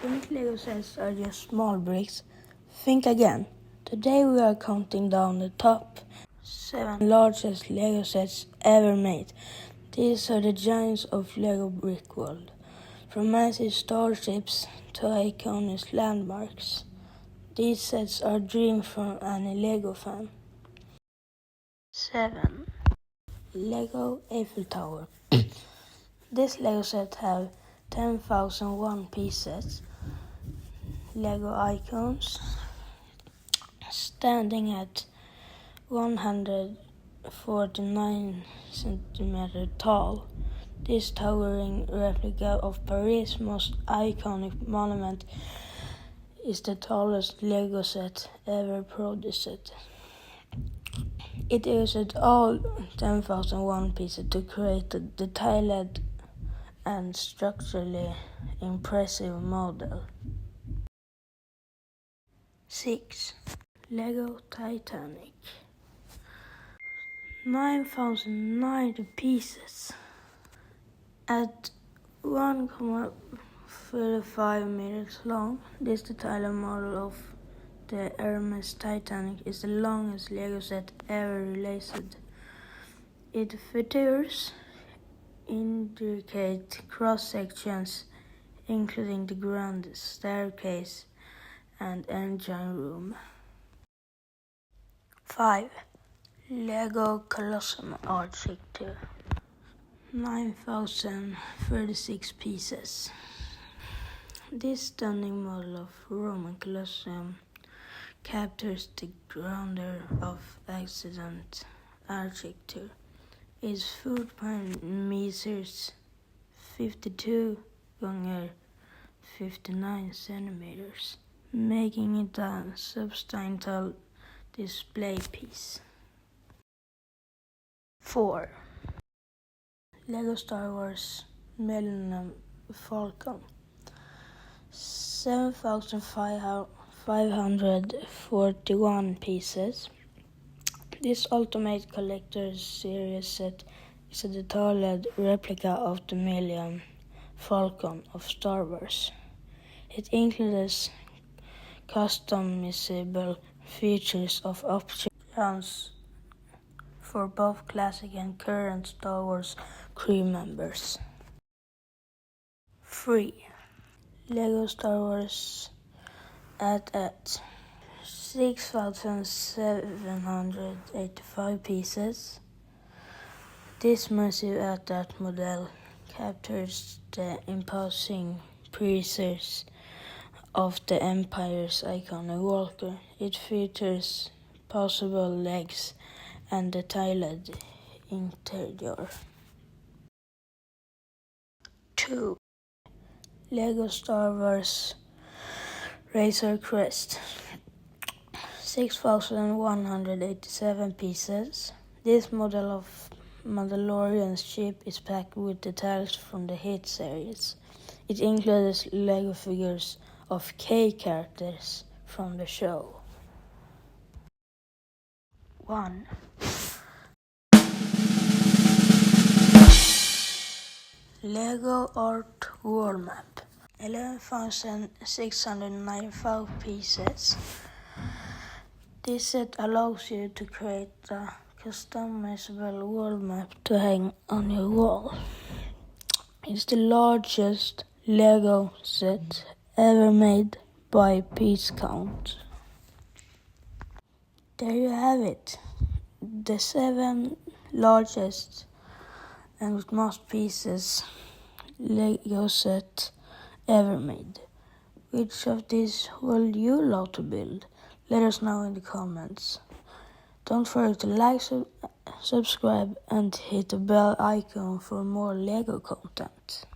Think Lego sets are just small bricks? Think again. Today we are counting down the top 7 largest Lego sets ever made. These are the giants of Lego brick world, from massive starships to iconic landmarks. These sets are a dream for any Lego fan. 7. Lego Eiffel Tower. This Lego set have 10,001 pieces. Lego icons standing at 149 centimeters tall. This towering replica of Paris' most iconic monument is the tallest Lego set ever produced. It used all 10,001 pieces to create a detailed and structurally impressive model. 6. Lego Titanic. 9,090 pieces. At 1.35 meters long, this detailed model of the Hermes Titanic is the longest Lego set ever released. It features intricate cross-sections, including the grand staircase and engine room. 5. Lego Colosseum Architecture. 9,036 pieces. This stunning model of Roman Colosseum captures the grandeur of ancient architecture. Its footprint measures 52 x 59 centimeters, making it a substantial display piece. 4. Lego Star Wars Millennium Falcon. 7,541 pieces. This Ultimate Collector's Series set is a detailed replica of the Millennium Falcon of Star Wars. It includes customizable features of options for both classic and current Star Wars crew members. 3. Lego Star Wars at 6,785 pieces. This massive AT-AT model captures the imposing presence of the Empire's iconic walker. It features possible legs and detailed interior. 2. Lego Star Wars Razor Crest. 6,187 pieces. This model of Mandalorian's ship is packed with details from the hit series. It includes Lego figures of key characters from the show. 1. Lego Art World Map. 11,695 pieces. This set allows you to create a customizable world map to hang on your wall. It's the largest Lego set ever made by piece count. There you have it, the 7 largest and most pieces Lego set ever made. Which of these will you love to build? Let us know in the comments. Don't forget to like, subscribe and hit the bell icon for more Lego content.